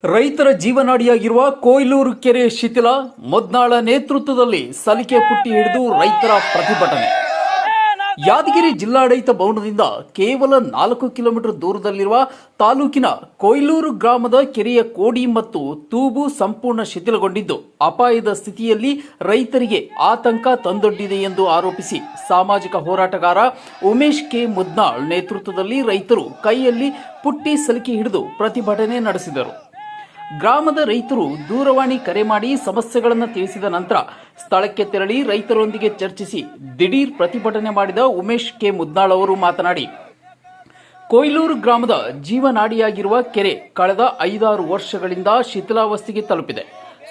ರೈತರ ಜೀವನಾಡಿಯಾಗಿರುವ ಕೊಯ್ಲೂರು ಕೆರೆ ಶಿಥಿಲ ಮೊದ್ನಾಳ ನೇತೃತ್ವದಲ್ಲಿ ಸಲಿಕೆ ಪುಟ್ಟಿ ಹಿಡಿದು ರೈತರ ಪ್ರತಿಭಟನೆ. ಯಾದಗಿರಿ ಜಿಲ್ಲಾಡಳಿತ ಭವನದಿಂದ ಕೇವಲ 4 ಕಿಲೋಮೀಟರ್ ದೂರದಲ್ಲಿರುವ ತಾಲೂಕಿನ ಕೊಯ್ಲೂರು ಗ್ರಾಮದ ಕೆರೆಯ ಕೋಡಿ ಮತ್ತು ತೂಬು ಸಂಪೂರ್ಣ ಶಿಥಿಲಗೊಂಡಿದ್ದು ಅಪಾಯದ ಸ್ಥಿತಿಯಲ್ಲಿ ರೈತರಿಗೆ ಆತಂಕ ತಂದೊಡ್ಡಿದೆ ಎಂದು ಆರೋಪಿಸಿ ಸಾಮಾಜಿಕ ಹೋರಾಟಗಾರ ಉಮೇಶ್ ಕೆ ಮುದ್ನಾಳ್ ನೇತೃತ್ವದಲ್ಲಿ ರೈತರು ಕೈಯಲ್ಲಿ ಪುಟ್ಟಿ ಸಲಿಕೆ ಹಿಡಿದು ಪ್ರತಿಭಟನೆ ನಡೆಸಿದರು. ಗ್ರಾಮದ ರೈತರು ದೂರವಾಣಿ ಕರೆ ಮಾಡಿ ಸಮಸ್ಯೆಗಳನ್ನು ತಿಳಿಸಿದ ನಂತರ ಸ್ಥಳಕ್ಕೆ ತೆರಳಿ ರೈತರೊಂದಿಗೆ ಚರ್ಚಿಸಿ ದಿಢೀರ್ ಪ್ರತಿಭಟನೆ ಮಾಡಿದ ಉಮೇಶ್ ಕೆ ಮುದ್ನಾಳ್ ಅವರು ಮಾತನಾಡಿ, ಕೊಯ್ಲೂರು ಗ್ರಾಮದ ಜೀವನಾಡಿಯಾಗಿರುವ ಕೆರೆ ಕಳೆದ 5-6 ವರ್ಷಗಳಿಂದ ಶಿಥಿಲಾವಸ್ಥೆಗೆ ತಲುಪಿದೆ.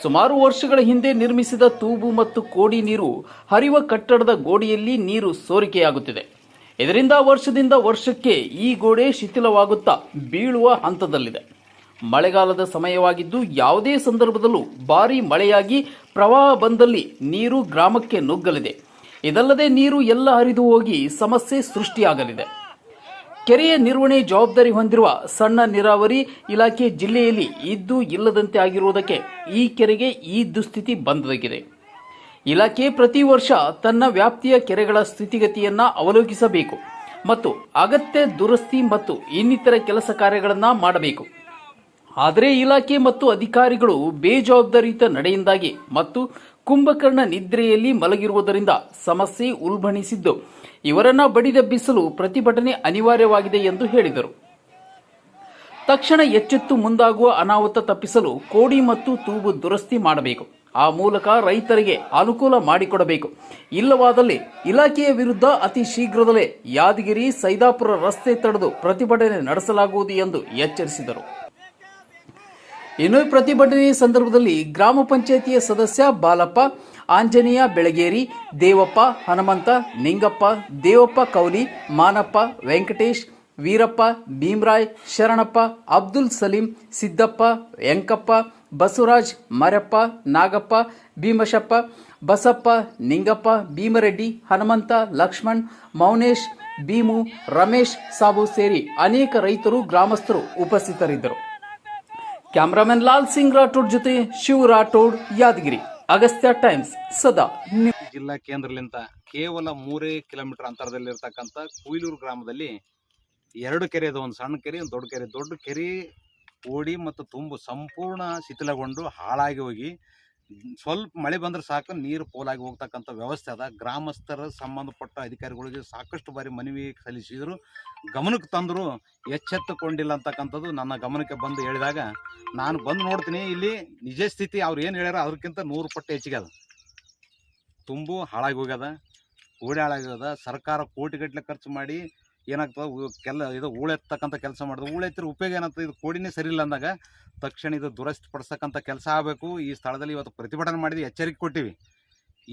ಸುಮಾರು ವರ್ಷಗಳ ಹಿಂದೆ ನಿರ್ಮಿಸಿದ ತೂಬು ಮತ್ತು ಕೋಡಿ ನೀರು ಹರಿಯುವ ಕಟ್ಟಡದ ಗೋಡೆಯಲ್ಲಿ ನೀರು ಸೋರಿಕೆಯಾಗುತ್ತಿದೆ. ಇದರಿಂದ ವರ್ಷದಿಂದ ವರ್ಷಕ್ಕೆ ಈ ಗೋಡೆ ಶಿಥಿಲವಾಗುತ್ತಾ ಬೀಳುವ ಹಂತದಲ್ಲಿದೆ. ಮಳೆಗಾಲದ ಸಮಯವಾಗಿದ್ದು ಯಾವುದೇ ಸಂದರ್ಭದಲ್ಲೂ ಭಾರೀ ಮಳೆಯಾಗಿ ಪ್ರವಾಹ ಬಂದಲ್ಲಿ ನೀರು ಗ್ರಾಮಕ್ಕೆ ನುಗ್ಗಲಿದೆ. ಇದಲ್ಲದೆ ನೀರು ಎಲ್ಲ ಹರಿದು ಹೋಗಿ ಸಮಸ್ಯೆ ಸೃಷ್ಟಿಯಾಗಲಿದೆ. ಕೆರೆಯ ನಿರ್ವಹಣೆ ಜವಾಬ್ದಾರಿ ಹೊಂದಿರುವ ಸಣ್ಣ ನೀರಾವರಿ ಇಲಾಖೆ ಜಿಲ್ಲೆಯಲ್ಲಿ ಇದ್ದು ಇಲ್ಲದಂತೆ ಆಗಿರುವುದಕ್ಕೆ ಈ ಕೆರೆಗೆ ಈ ದುಸ್ಥಿತಿ ಬಂದೊದಗಿದೆ. ಇಲಾಖೆ ಪ್ರತಿ ವರ್ಷ ತನ್ನ ವ್ಯಾಪ್ತಿಯ ಕೆರೆಗಳ ಸ್ಥಿತಿಗತಿಯನ್ನು ಅವಲೋಕಿಸಬೇಕು ಮತ್ತು ಅಗತ್ಯ ದುರಸ್ತಿ ಮತ್ತು ಇನ್ನಿತರ ಕೆಲಸ ಕಾರ್ಯಗಳನ್ನು ಮಾಡಬೇಕು. ಆದರೆ ಇಲಾಖೆ ಮತ್ತು ಅಧಿಕಾರಿಗಳು ಬೇಜವಾಬ್ದಾರಿಯುತ ನಡೆಯಿಂದಾಗಿ ಮತ್ತು ಕುಂಭಕರ್ಣ ನಿದ್ರೆಯಲ್ಲಿ ಮಲಗಿರುವುದರಿಂದ ಸಮಸ್ಯೆ ಉಲ್ಬಣಿಸಿದ್ದು ಇವರನ್ನ ಬಡಿದೆಬ್ಬಿಸಲು ಪ್ರತಿಭಟನೆ ಅನಿವಾರ್ಯವಾಗಿದೆ ಎಂದು ಹೇಳಿದರು. ತಕ್ಷಣ ಎಚ್ಚೆತ್ತು ಮುಂದಾಗುವ ಅನಾಹುತ ತಪ್ಪಿಸಲು ಕೋಡಿ ಮತ್ತು ತೂಬು ದುರಸ್ತಿ ಮಾಡಬೇಕು. ಆ ಮೂಲಕ ರೈತರಿಗೆ ಅನುಕೂಲ ಮಾಡಿಕೊಡಬೇಕು. ಇಲ್ಲವಾದಲ್ಲಿ ಇಲಾಖೆಯ ವಿರುದ್ಧ ಅತಿ ಶೀಘ್ರದಲ್ಲೇ ಯಾದಗಿರಿ ಸೈದಾಪುರ ರಸ್ತೆ ತಡೆದು ಪ್ರತಿಭಟನೆ ನಡೆಸಲಾಗುವುದು ಎಂದು ಎಚ್ಚರಿಸಿದರು. ಇನ್ನು ಪ್ರತಿಭಟನೆ ಸಂದರ್ಭದಲ್ಲಿ ಗ್ರಾಮ ಪಂಚಾಯಿತಿಯ ಸದಸ್ಯ ಬಾಲಪ್ಪ, ಆಂಜನೇಯ ಬೆಳಗೇರಿ, ದೇವಪ್ಪ, ಹನುಮಂತ, ನಿಂಗಪ್ಪ, ದೇವಪ್ಪ ಕೌಲಿ, ಮಾನಪ್ಪ, ವೆಂಕಟೇಶ್, ವೀರಪ್ಪ, ಭೀಮರಾಯ್, ಶರಣಪ್ಪ, ಅಬ್ದುಲ್ ಸಲೀಂ, ಸಿದ್ದಪ್ಪ, ವೆಂಕಪ್ಪ, ಬಸವರಾಜ್, ಮರಪ್ಪ, ನಾಗಪ್ಪ, ಭೀಮಶಪ್ಪ, ಬಸಪ್ಪ, ನಿಂಗಪ್ಪ, ಭೀಮರೆಡ್ಡಿ, ಹನುಮಂತ, ಲಕ್ಷ್ಮಣ್, ಮೌನೇಶ್, ಭೀಮು, ರಮೇಶ್ ಸಾಬು ಸೇರಿ ಅನೇಕ ರೈತರು ಗ್ರಾಮಸ್ಥರು ಉಪಸ್ಥಿತರಿದ್ದರು. ಕ್ಯಾಮರಾಮನ್ ಲಾಲ್ ಸಿಂಗ್ ರಾಠೋಡ್ ಜೊತೆ ಶಿವ್ ರಾಠೋಡ್, ಯಾದಗಿರಿ. ಅಗಸ್ತ್ಯ ಟೈಮ್ಸ್ ಸದಾ. ಜಿಲ್ಲಾ ಕೇಂದ್ರಲಿಂದ ಕೇವಲ 3 ಕಿಲೋಮೀಟರ್ ಅಂತರದಲ್ಲಿರ್ತಕ್ಕಂಥ ಕೊಯ್ಲೂರು ಗ್ರಾಮದಲ್ಲಿ 2 ಕೆರೆ ಇದೆ. ಒಂದು ಸಣ್ಣ ಕೆರೆ, ಒಂದು ದೊಡ್ಡ ಕೆರೆ. ದೊಡ್ಡ ಕೆರೆ ಓಡಿ ಮತ್ತು ತುಂಬು ಸಂಪೂರ್ಣ ಶಿಥಿಲಗೊಂಡು ಹಾಳಾಗಿ ಹೋಗಿ ಸ್ವಲ್ಪ ಮಳೆ ಬಂದ್ರೆ ಸಾಕು ನೀರು ಪೋಲಾಗಿ ಹೋಗ್ತಕ್ಕಂಥ ವ್ಯವಸ್ಥೆ ಅದ. ಗ್ರಾಮಸ್ಥರ ಸಂಬಂಧಪಟ್ಟ ಅಧಿಕಾರಿಗಳಿಗೆ ಸಾಕಷ್ಟು ಬಾರಿ ಮನವಿ ಸಲ್ಲಿಸಿದ್ರು, ಗಮನಕ್ಕೆ ತಂದರು, ಎಚ್ಚೆತ್ತುಕೊಂಡಿಲ್ಲ ಅಂತಕ್ಕಂಥದ್ದು ನನ್ನ ಗಮನಕ್ಕೆ ಬಂದು ಹೇಳಿದಾಗ ನಾನು ಬಂದು ನೋಡ್ತೀನಿ. ಇಲ್ಲಿ ನಿಜ ಸ್ಥಿತಿ ಅವ್ರು ಏನು ಹೇಳ್ಯಾರ ಅದಕ್ಕಿಂತ 100 ಪಟ್ಟು ಹೆಚ್ಚಿಗೆ ಅದ. ತುಂಬು ಹಾಳಾಗಿ ಹೋಗ್ಯದ, ಓಡಿ ಹಾಳಾಗ್ಯದ. ಸರ್ಕಾರ ಕೋಟಿಗಟ್ಟಲೆ ಖರ್ಚು ಮಾಡಿ ಏನಾಗ್ತದೆ ಇದು ಹೂಳೆತ್ತಕ್ಕಂಥ ಕೆಲಸ ಮಾಡಿದ್ರು. ಹೂಳೆತ್ತಿರ ಉಪಯೋಗ ಏನಾಗ್ತದೆ? ಇದು ಕೋಡಿನೇ ಸರಿ ಇಲ್ಲ ಅಂದಾಗ ತಕ್ಷಣ ಇದು ದುರಸ್ತಿ ಪಡಿಸ್ತಕ್ಕಂಥ ಕೆಲಸ ಆಗಬೇಕು. ಈ ಸ್ಥಳದಲ್ಲಿ ಇವತ್ತು ಪ್ರತಿಭಟನೆ ಮಾಡಿದ್ವಿ, ಎಚ್ಚರಿಕೆ ಕೊಟ್ಟಿವಿ.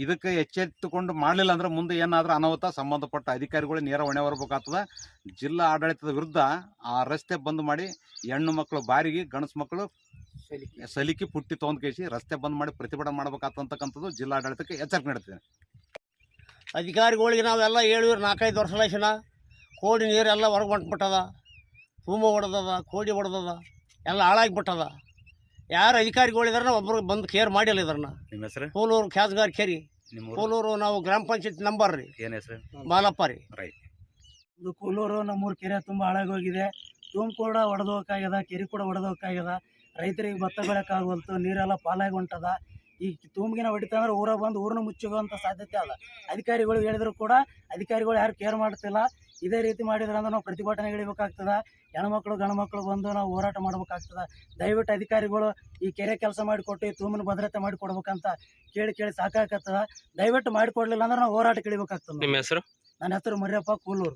ಇದಕ್ಕೆ ಎಚ್ಚೆತ್ತುಕೊಂಡು ಮಾಡಲಿಲ್ಲ ಅಂದ್ರೆ ಮುಂದೆ ಏನಾದರೂ ಅನಾಹುತ ಸಂಬಂಧಪಟ್ಟ ಅಧಿಕಾರಿಗಳು ನೇರ ಹೊಣೆ ಹೊರಬೇಕಾಗ್ತದೆ. ಜಿಲ್ಲಾ ಆಡಳಿತದ ವಿರುದ್ಧ ಆ ರಸ್ತೆ ಬಂದ್ ಮಾಡಿ ಹೆಣ್ಣು ಮಕ್ಕಳು ಬಾರಿಗೆ, ಗಂಡಸು ಮಕ್ಕಳು ಸಲಿಕೆ ಪುಟ್ಟಿ ತೊಗೊಂಡು ಕೇಸಿ ರಸ್ತೆ ಬಂದ್ ಮಾಡಿ ಪ್ರತಿಭಟನೆ ಮಾಡಬೇಕಾಗ್ತಕ್ಕಂಥದ್ದು ಜಿಲ್ಲಾ ಆಡಳಿತಕ್ಕೆ ಎಚ್ಚರಿಕೆ ನೀಡ್ತೇನೆ. ಅಧಿಕಾರಿಗಳಿಗೆ ನಾವೆಲ್ಲ 4-5 ವರ್ಷ ಲಕ್ಷಣ ಕೋಡಿ ನೀರೆಲ್ಲ ಹೊರಗೆ ಹೊಂಟ್ಬಿಟ್ಟದ, ತುಂಬ ಹೊಡೆದದ, ಕೋಡಿ ಹೊಡೆದದ, ಎಲ್ಲ ಹಾಳಾಗಿಬಿಟ್ಟದ. ಯಾರು ಅಧಿಕಾರಿಗಳಿದಾರೆ ಒಬ್ಬರು ಬಂದು ಕೇರ್ ಮಾಡಿಲ್ಲ ಇದನ್ನ. ನಿಮ್ಮ ಹೆಸರು? ಕೋಲೂರು ಕ್ಯಾಸ್ಗಾರ್ ಕೆರಿ, ಕೋಲೂರು. ನಾವು ಗ್ರಾಮ ಪಂಚಾಯತ್ ನಂಬರ್ ರೀ. ಏನು ಹೆಸರು? ಬಾಲಪ್ಪ ರೀ. ಇದು ಕೋಲೂರು ನಮ್ಮೂರು ಕೆರೆ ತುಂಬ ಹಾಳಾಗಿ ಹೋಗಿದೆ. ತುಂಬ ಕೂಡ ಹೊಡೆದೋಕ್ಕಾಗ್ಯದ, ಕೆರೆ ಕೂಡ ಹೊಡೆದೋಕ್ಕಾಗ್ಯದ. ರೈತರಿಗೆ ಭತ್ತ ಬೆಳೆಯೋಕ್ಕಾಗವಲ್ತು, ನೀರೆಲ್ಲ ಪಾಲಾಗಿ ಹೊಂಟದ. ಈ ತುಂಬಿಗಿನ ಹೊಡಿತಂದ್ರೆ ಊರಾಗ ಬಂದು ಊರನ್ನ ಮುಚ್ಚುವಂಥ ಸಾಧ್ಯತೆ ಅದ. ಅಧಿಕಾರಿಗಳು ಹೇಳಿದ್ರು ಕೂಡ ಅಧಿಕಾರಿಗಳು ಯಾರು ಕೇರ್ ಮಾಡ್ತಿಲ್ಲ. ಇದೇ ರೀತಿ ಮಾಡಿದ್ರೆ ಅಂದ್ರೆ ನಾವು ಪ್ರತಿಭಟನೆ ಇಳಿಬೇಕಾಗ್ತದೆ. ಹೆಣ್ಮಕ್ಳು ಗಂಡ್ಮಕ್ಳು ಬಂದು ನಾವು ಹೋರಾಟ ಮಾಡ್ಬೇಕಾಗ್ತದೆ. ದಯವಿಟ್ಟು ಅಧಿಕಾರಿಗಳು ಈ ಕೆರೆ ಕೆಲಸ ಮಾಡಿಕೊಟ್ಟು ಈ ತೂಮಿನ ಭದ್ರತೆ ಮಾಡಿ ಕೊಡ್ಬೇಕಂತ ಕೇಳಿ ಸಾಕಾಗತ್ತದ. ದಯವಿಟ್ಟು ಮಾಡಿಕೊಡ್ಲಿಲ್ಲ ಅಂದ್ರೆ ನಾವು ಹೋರಾಟಕ್ಕೆ ಇಳಿಬೇಕಾಗ್ತದೆ. ನಿಮ್ಮ ಹೆಸರು? ನನ್ನ ಹೆಸರು ಮರಿಯಪ್ಪ, ಕೋಲೂರು.